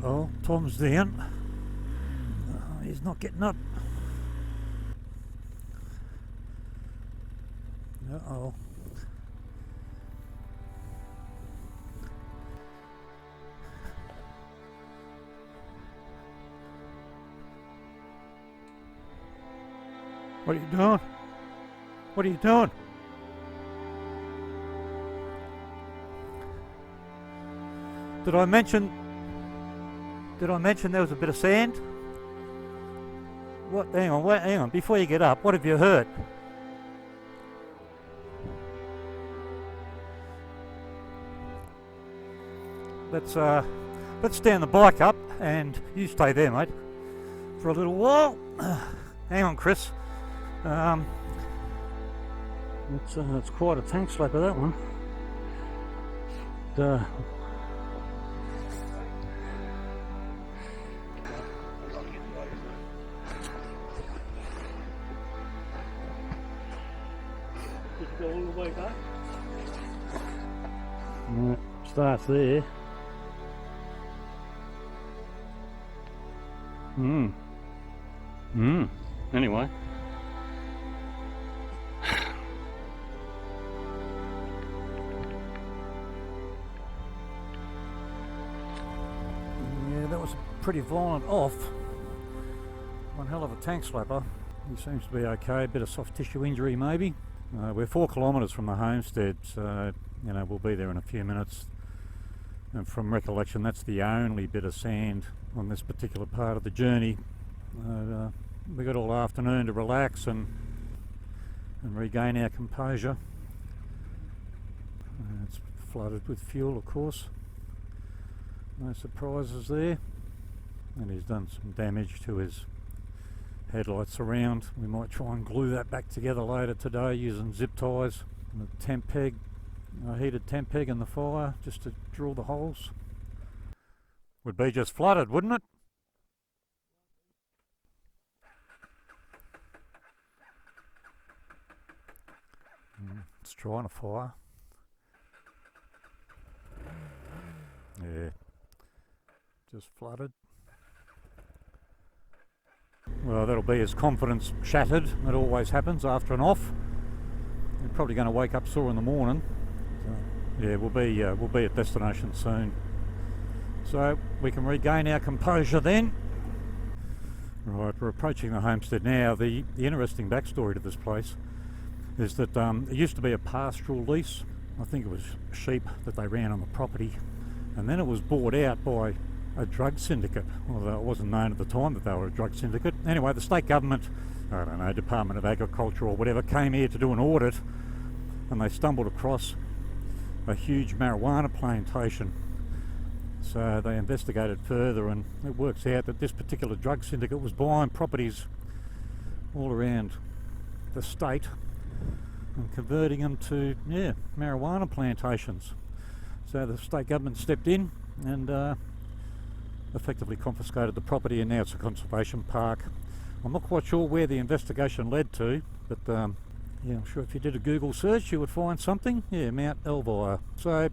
Uh-oh, Tom's down. He's not getting up. Uh-oh. What are you doing? What are you doing? Did I mention there was a bit of sand? What? Hang on. Before you get up, what have you heard? Let's stand the bike up, and you stay there, mate, for a little while. Hang on, Chris. It's quite a tank slapper, that one. Just go all the way back. Starts there. Anyway. Yeah, that was a pretty violent off. One hell of a tank slapper. He seems to be okay, a bit of soft tissue injury maybe. We're 4 kilometres from the homestead, so we'll be there in a few minutes. And from recollection, that's the only bit of sand on this particular part of the journey. We got all afternoon to relax and regain our composure. It's flooded with fuel, of course. No surprises there. And he's done some damage to his headlights around. We might try and glue that back together later today using zip ties and a temp peg, a heated temp peg in the fire just to drill the holes. Would be just flooded, wouldn't it? It's trying to fire. Yeah, just flooded. Well, that'll be his confidence shattered. That always happens after an off. You're probably going to wake up sore in the morning. So, yeah, we'll be at destination soon. So we can regain our composure then. Right, we're approaching the homestead now. The interesting backstory to this place is that it used to be a pastoral lease. I think it was sheep that they ran on the property, and then it was bought out by a drug syndicate. Although it wasn't known at the time that they were a drug syndicate. Anyway, the state government, I don't know, Department of Agriculture or whatever, came here to do an audit, and they stumbled across a huge marijuana plantation. So they investigated further, and it works out that this particular drug syndicate was buying properties all around the state and converting them to marijuana plantations. So the state government stepped in and effectively confiscated the property, and now it's a conservation park. I'm not quite sure where the investigation led to, but yeah, I'm sure if you did a Google search you would find something. Yeah, Mount Elvire. So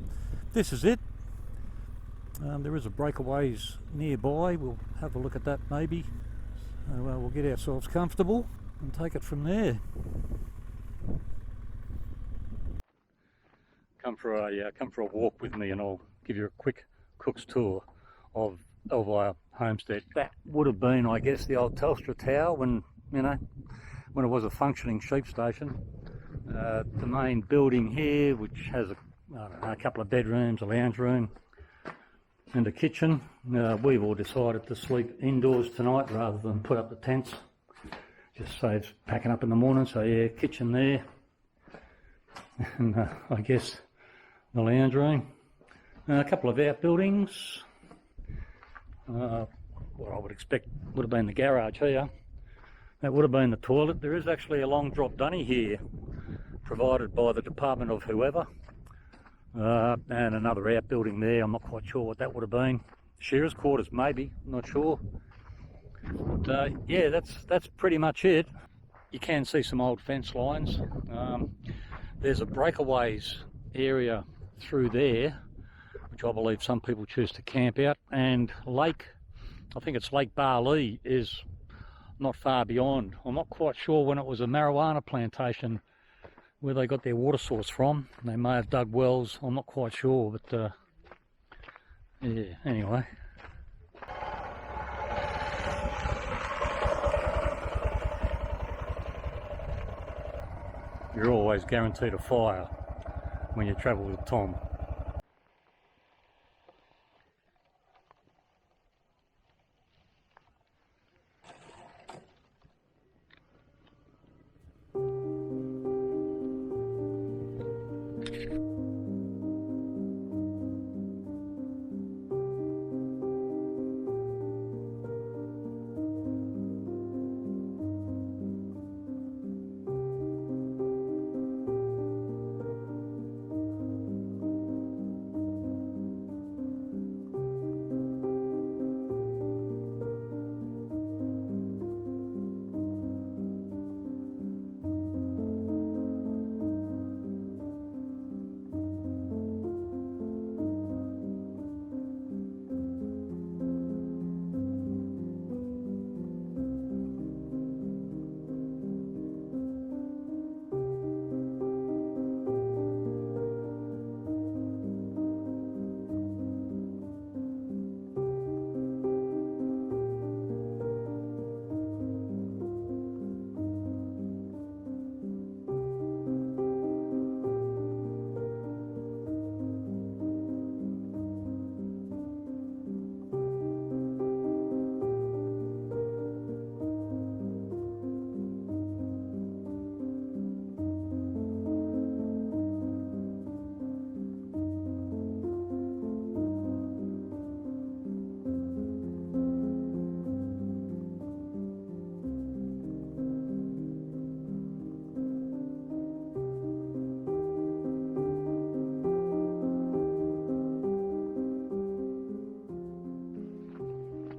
this is it. There is a breakaways nearby. We'll have a look at that maybe. So we'll get ourselves comfortable and take it from there. Come for a walk with me, and I'll give you a quick cook's tour of Elvire Homestead. That would have been, I guess, the old Telstra Tower when it was a functioning sheep station. The main building here, which has a couple of bedrooms, a lounge room, and a kitchen. We've all decided to sleep indoors tonight rather than put up the tents. Just saves packing up in the morning. So yeah, kitchen there, and I guess the lounge room. A couple of outbuildings. What I would expect would have been the garage here. That would have been the toilet. There is actually a long drop dunny here, provided by the department of whoever. And another outbuilding there. I'm not quite sure what that would have been. Shearers' quarters maybe, I'm not sure. But yeah, that's pretty much it. You can see some old fence lines. There's a breakaways area through there, which I believe some people choose to camp out, and I think it's Lake Barley is not far beyond. I'm not quite sure when it was a marijuana plantation where they got their water source from. They may have dug wells, I'm not quite sure, but yeah, anyway. You're always guaranteed a fire when you travel with Tom.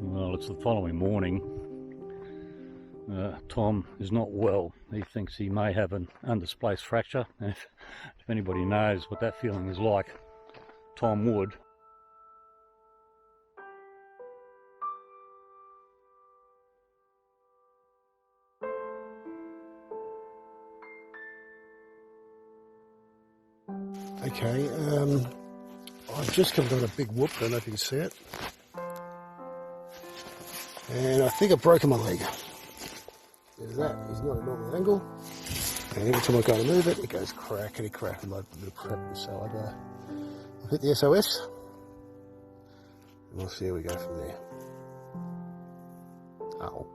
Well, it's the following morning. Tom is not well. He thinks he may have an undisplaced fracture. If anybody knows what that feeling is like, Tom would. Okay, I've just come down a big whoop, I don't know if you can see it. And I think I've broken my leg. There's that, it's not a normal angle. And every time I go to move it, it goes crackety crack and like a little crap. So I'll hit the SOS. And we'll see how we go from there. Ow.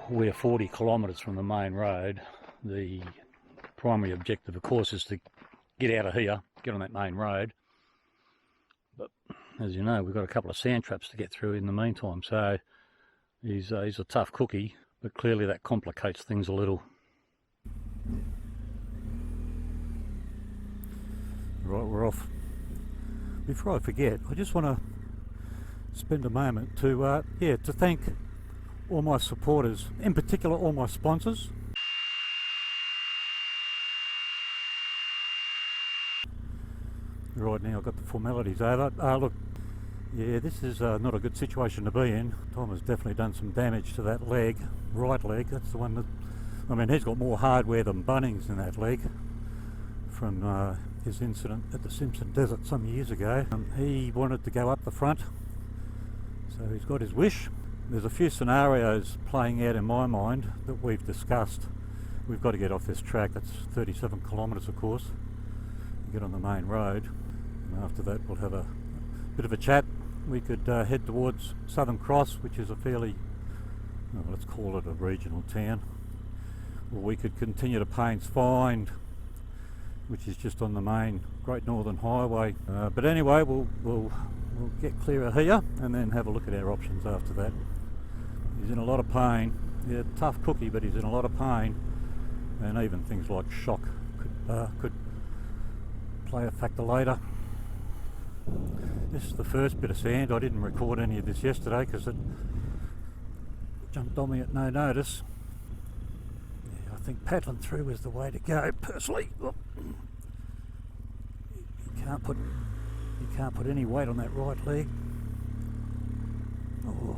We're 40 kilometres from the main road. The primary objective, of course, is to get out of here, get on that main road. But as you know, we've got a couple of sand traps to get through in the meantime. So he's a tough cookie, but clearly that complicates things a little. Right, we're off. Before I forget, I just want to spend a moment to thank all my supporters, in particular all my sponsors. Right, now I've got the formalities over. Look, yeah, this is not a good situation to be in. Tom has definitely done some damage to that leg, right leg. That's the one that, I mean, he's got more hardware than Bunnings in that leg from his incident at the Simpson Desert some years ago. He wanted to go up the front, so he's got his wish. There's a few scenarios playing out in my mind that we've discussed. We've got to get off this track. That's 37 kilometres, of course. Get on the main road, and after that we'll have a bit of a chat. We could head towards Southern Cross, which is a fairly, well, let's call it a regional town, or we could continue to Paynes Find, which is just on the main Great Northern Highway. But anyway, we'll get clear of here and then have a look at our options after that. He's in a lot of pain. Yeah, tough cookie, but he's in a lot of pain, and even things like shock could play a factor later. This is the first bit of sand. I didn't record any of this yesterday because it jumped on me at no notice. Yeah, I think paddling through is the way to go, personally. Look. You can't put any weight on that right leg. Oh.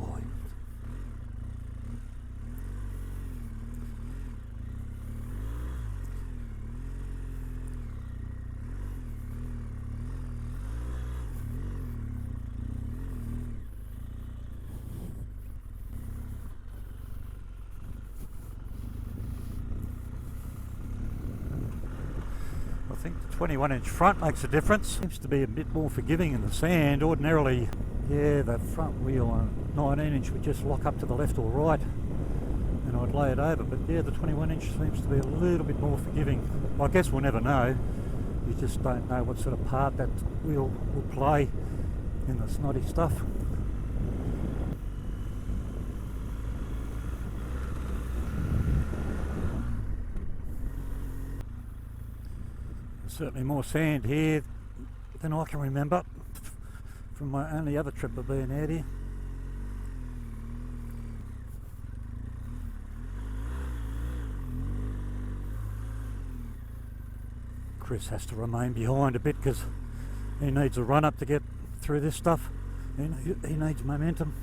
I think the 21-inch front makes a difference. Seems to be a bit more forgiving in the sand. Ordinarily, yeah, the front wheel on 19-inch would just lock up to the left or right and I'd lay it over, but yeah, the 21-inch seems to be a little bit more forgiving. I guess we'll never know. You just don't know what sort of part that wheel will play in the snotty stuff. Certainly more sand here than I can remember from my only other trip of being out here. Chris has to remain behind a bit because he needs a run up to get through this stuff. He needs momentum.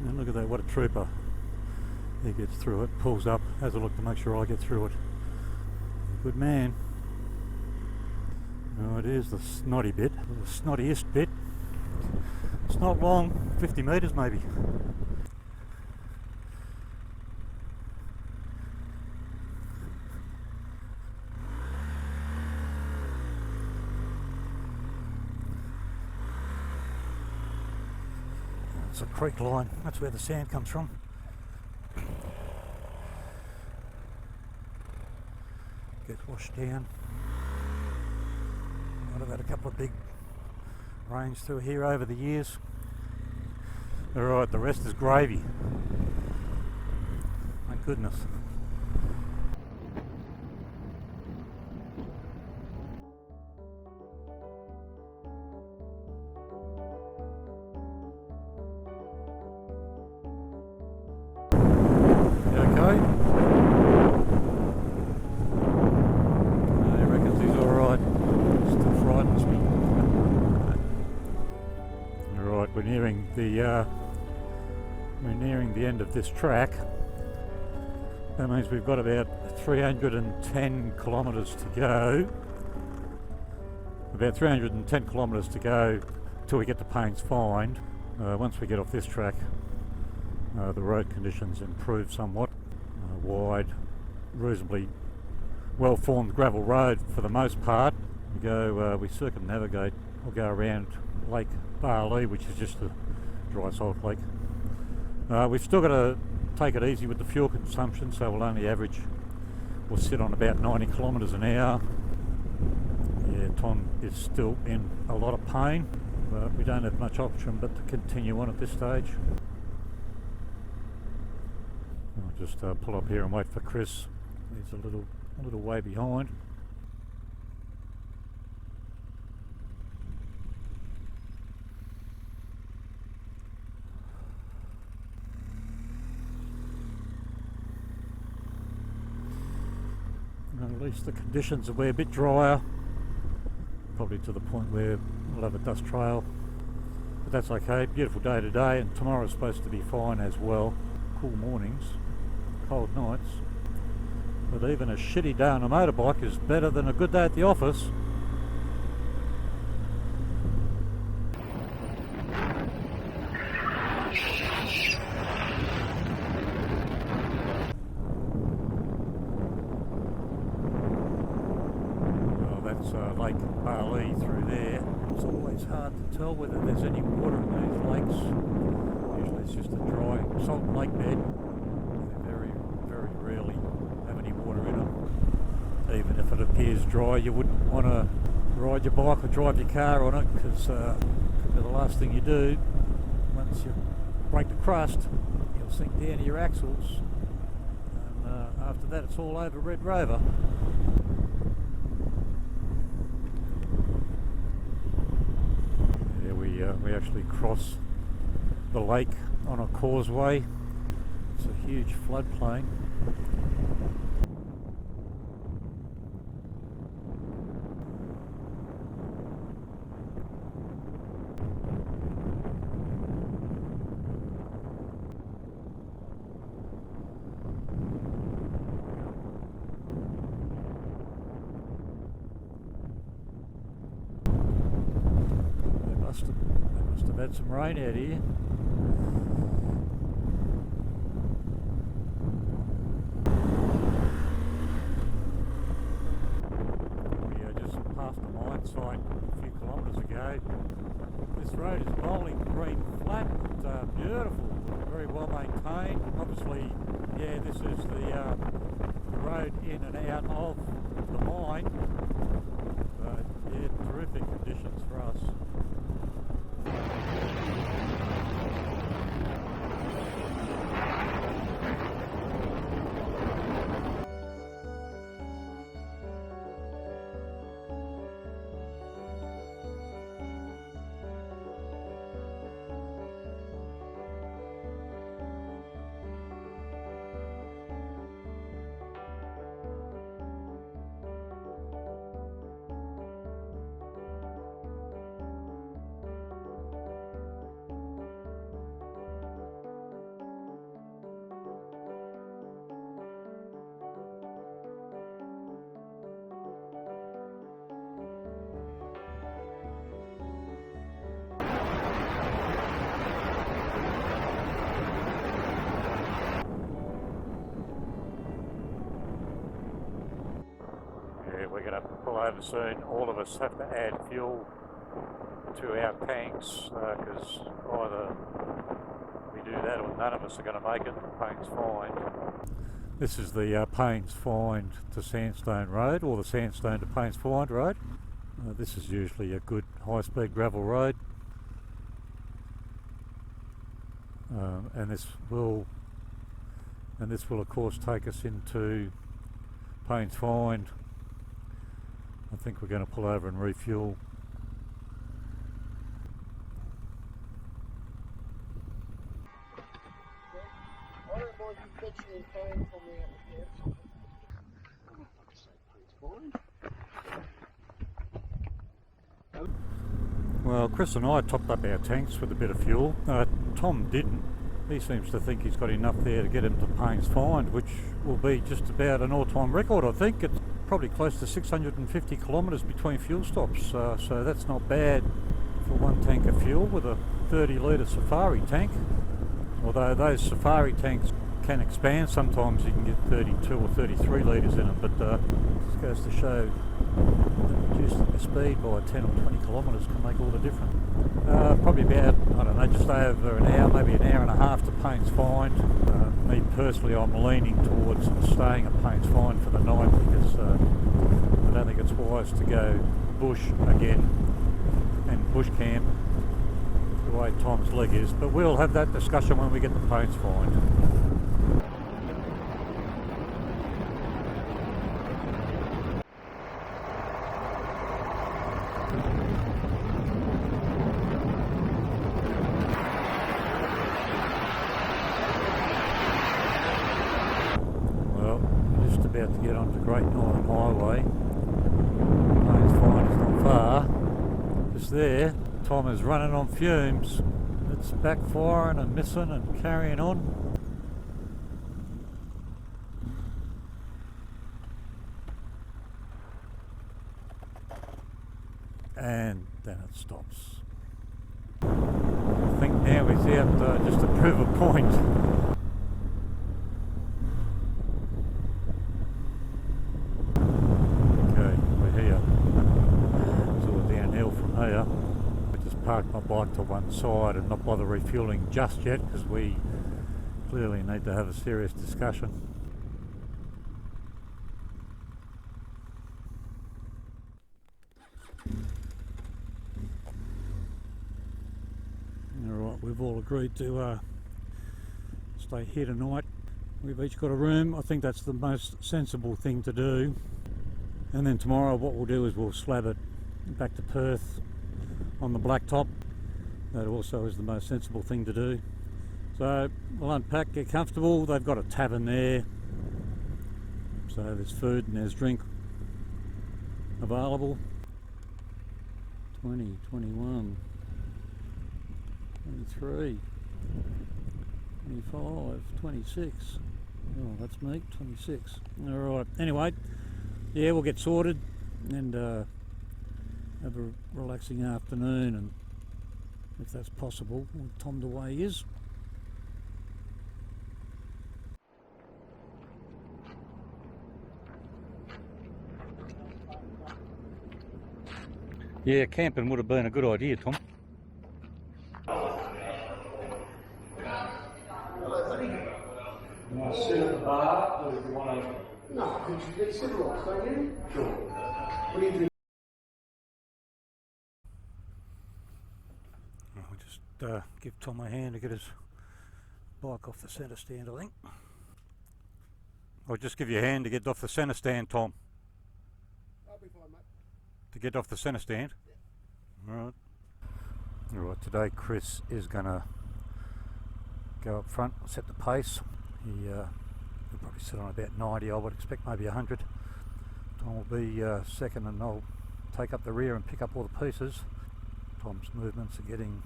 And look at that, what a trooper. He gets through it, pulls up, has a look to make sure I get through it. Good man. Oh, it is the snotty bit, the snottiest bit. It's not long, 50 metres maybe. It's a creek line, that's where the sand comes from. Gets washed down. I've had a couple of big rains through here over the years. Alright, the rest is gravy. Thank goodness. We're nearing the end of this track. That means we've got about 310 kilometres to go. About 310 kilometres to go till we get to Payne's Find. Once we get off this track, the road conditions improve somewhat. Wide, reasonably well-formed gravel road for the most part. We circumnavigate, we'll go around Lake Barley, which is just a dry salt lake. We've still got to take it easy with the fuel consumption, so we'll sit on about 90 kilometres an hour. Yeah, Tom is still in a lot of pain, but we don't have much option but to continue on at this stage. I'll just pull up here and wait for Chris. He's a little way behind. At least the conditions will be a bit drier, probably to the point where we'll have a dust trail, but that's okay. Beautiful day today, and tomorrow's supposed to be fine as well. Cool mornings, cold nights, but even a shitty day on a motorbike is better than a good day at the office. Lake Barley through there. It's always hard to tell whether there's any water in these lakes. Usually it's just a dry salt lake bed. They very, very rarely have any water in them. Even if it appears dry, you wouldn't want to ride your bike or drive your car on it, because could be the last thing you do. Once you break the crust, you'll sink down to your axles, and after that it's all over Red Rover. Yeah, we actually cross the lake on a causeway. It's a huge floodplain. They must have had some rain out here. We just passed the mine site a few kilometres ago. This road is bowling green flat, beautiful, very well maintained. Obviously, yeah, this is the road in and out of the mine. But yeah, terrific conditions for us. We're going to pull over soon. All of us have to add fuel to our tanks, because either we do that or none of us are going to make it to Paynes Find. This is the Paynes Find to Sandstone Road, or the Sandstone to Paynes Find Road. This is usually a good high-speed gravel road, and this will of course take us into Paynes Find. I think we're going to pull over and refuel. I don't mind you fetching and paying for me out the couch. Well, Chris and I topped up our tanks with a bit of fuel. Tom didn't. He seems to think he's got enough there to get him to Paynes Find, which will be just about an all-time record, I think. It's probably close to 650 kilometres between fuel stops, so that's not bad for one tank of fuel with a 30 litre Safari tank. Although those Safari tanks can expand, sometimes you can get 32 or 33 litres in them, but just goes to show that reducing the speed by 10 or 20 kilometres can make all the difference. Probably about, I don't know, just over an hour, maybe an hour and a half to Paynes Find. Me personally, I'm leaning towards staying at Paynes Find for the night, because I don't think it's wise to go bush again and bush camp the way Tom's leg is, but we'll have that discussion when we get to Paynes Find. About to get onto Great Northern Highway. Paynes Find is not far. Just there, Tom is running on fumes. It's backfiring and missing and carrying on. And then it stops. I think now he's out just to prove a point. Park my bike to one side and not bother refueling just yet, because we clearly need to have a serious discussion. we've all agreed to stay here tonight. We've each got a room. I think that's the most sensible thing to do. And then tomorrow what we'll do is we'll slab it back to Perth on the blacktop. That also is the most sensible thing to do. So we'll unpack, get comfortable. They've got a tavern there, so there's food and there's drink available. 20, 21, 23, 25, 26. Oh, that's me, 26. Alright, anyway, yeah, we'll get sorted and have a relaxing afternoon, and if that's possible, with Tom the way he is. Yeah, camping would have been a good idea, Tom. You want to sit at the bar, or do you want to... No, could you get sit rocks, don't you? Sure. What do you do? I'll just give Tom a hand to get his bike off the centre stand, I think. I'll just give you a hand to get off the centre stand, Tom. I'll be fine, mate. To get off the centre stand? Yeah. Alright. Alright, today Chris is going to go up front, set the pace. He'll probably sit on about 90, I would expect maybe 100. Tom will be second, and I'll take up the rear and pick up all the pieces. Tom's movements are getting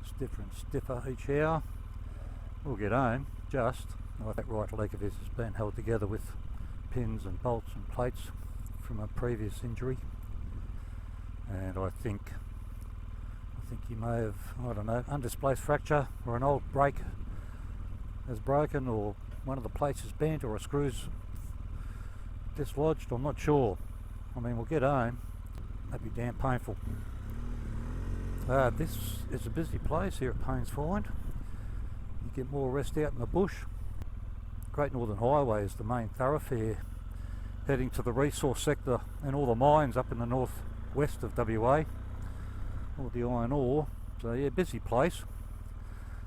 stiffer and stiffer each hour. We'll get home, just. That right leg of his has been held together with pins and bolts and plates from a previous injury, and I think he may have, I don't know, undisplaced fracture, or an old brake has broken, or one of the plates is bent, or a screw's dislodged. I'm not sure. I mean, we'll get home. That'd be damn painful. This is a busy place here at Paynes Find. You get more rest out in the bush. Great Northern Highway is the main thoroughfare heading to the resource sector and all the mines up in the northwest of WA, all the iron ore. So yeah, busy place.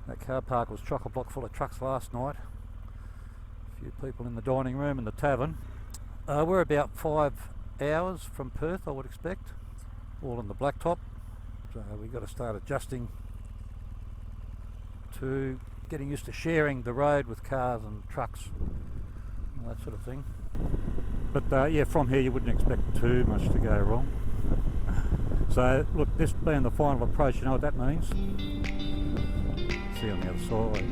That car park was chock-a-block full of trucks last night. A few people in the dining room and the tavern. We're about 5 hours from Perth, I would expect, all on the blacktop. So we've got to start adjusting to getting used to sharing the road with cars and trucks and that sort of thing. But yeah, from here you wouldn't expect too much to go wrong. So look, this being the final approach, you know what that means? See you on the other side.